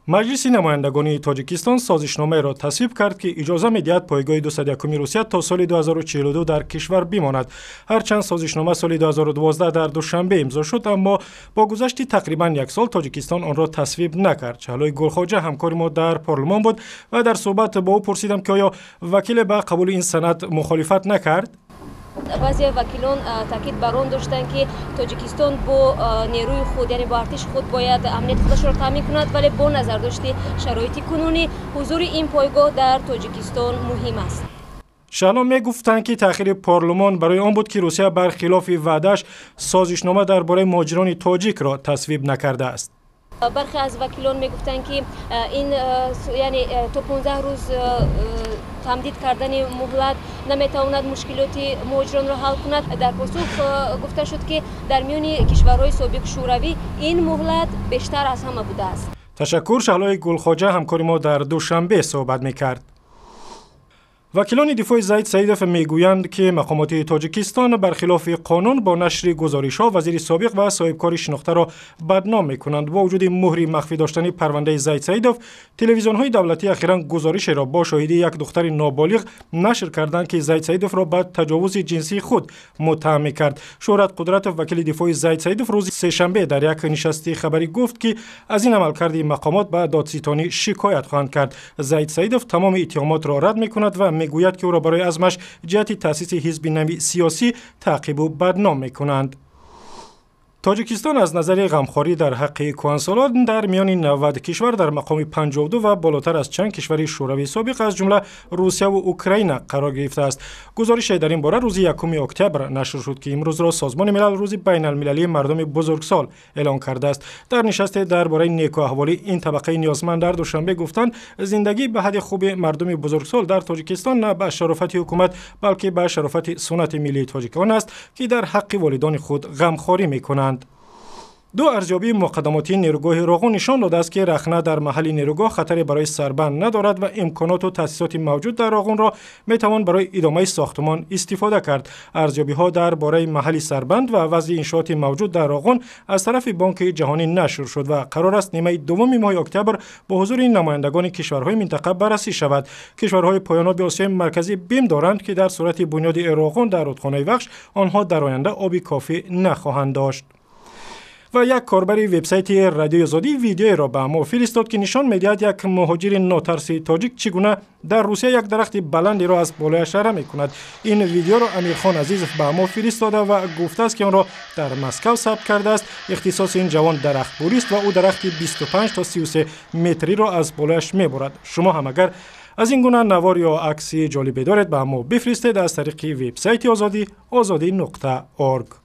مجلس نمایندگان تاجیکستان سازشنامه را تصویب کرد که اجازه می‌دهد پایگاه 201 روسیه تا سال 2042 در کشور بماند. هرچند سازشنامه سال 2012 در دوشنبه امضا شد، اما با گذشت تقریبا یک سال تاجیکستان آن را تصویب نکرد. چهلوی گلخواجه همکار ما در پارلمان بود و در صحبت با او پرسیدم که آیا وکیل به قبول این سند مخالفت نکرد؟ بعضی وکیلان تاکید بر آن داشتند که تاجیکستان با نیروی خود یعنی با ارتش خود باید امنیت خودش را تامین کند، ولی با نظر داشته شرایط کنونی حضور این پایگاه در تاجیکستان مهم است. شهلا می گفتند که تأخیر پارلمان برای آن بود که روسیه برخلاف وعده‌اش سازشنامه درباره مهاجران تاجیک را تصویب نکرده است. برخی از وکیلان می گفتند که این یعنی تا 15 روز تمدید کردن مهلت نمیتواند مشکلات مهاجران را حل کند. در پاسخ گفته شد که در میان کشورهای سابق شوروی این مهلت بیشتر از همه بوده است. تشکر. شهلای گلخواجه همکار ما در دوشنبه صحبت میکرد. وکیلان دفاع زید سیدوف میگویند که مقامات تاجیکستان برخلاف قانون با نشر گزارش‌ها وزیر سابق و صاحبکار شناخته را بدنام می‌کنند. با وجود مهر مخفی داشتن پرونده زید سیدوف، تلویزیون‌های دولتی اخیراً گزارشی را با شاهدی یک دختر نابالغ نشر کردند که زید سیدوف را به تجاوز جنسی خود متهم کرد. شهرت قدرت وکیل دفاع زید سیدوف روز سه‌شنبه در یک نشست خبری گفت که از این عملکرد مقامات به دادستانی شکایت خواهند کرد. زید سیدوف تمام اتهامات را رد می‌کند و میگوید که او را برای عزمش جهت تأسیس حزب نوی سیاسی تعقیب و بدنام میکنند. تاجیکستان از نظر غمخواری در حق کهنسالان در میان 90 کشور در مقام 52 و بالاتر از چند کشور شوروی سابق از جمله روسیه و اوکراین قرار گرفته است. گزارش در این باره روز 1 اکتبر نشر شد که امروز را سازمان ملل روز بین المللی مردم بزرگسال اعلان کرده است. در نشست درباره نیکوحوالی این طبقه نیازمند در دوشنبه گفتند زندگی به حد خوب مردم بزرگسال در تاجیکستان نه به شرافت حکومت بلکه به شرافت سنت ملی تاجیکان است که در حق والدان خود غمخواری میکنند. دو ارزیابی مقدماتی نیروگاه راغون نشان داده است که رخنه در محل نیروگاه خطری برای سربند ندارد و امکانات و تاسیسات موجود در راغون را میتوان برای ادامه ساختمان استفاده کرد. ارزیابی ها درباره محل سربند و وضع انشاءات موجود در راغون از طرف بانک جهانی نشر شد و قرار است نیمه دوم ماه اکتبر با حضور نمایندگان کشورهای منطقه بررسی شود. کشورهای پایاناب آسیای مرکزی بیم دارند که در صورت بنیاد راغون در رودخانه وخش آنها در آینده آبی کافی نخواهند داشت. و یک کاربر وبسایت رادیو آزادی ویدیو را به ما فرستاد که نشان می‌دهد یک مهاجر ناترسی تاجیک چگونه در روسیه یک درخت بلندی را از بالایش رها می‌کند. این ویدیو را امیرخان عزیزов به ما فرستاده و گفته است که آن را در مسکو ثبت کرده است. اختصاص این جوان درخت‌بری است و او درخت 25 تا 33 متری را از بالایش می‌برد. شما هم اگر از این گونه نوار یا عکسی جالبی دارید به ما بفرستید از طریق وبسایت آزادی azadi.org.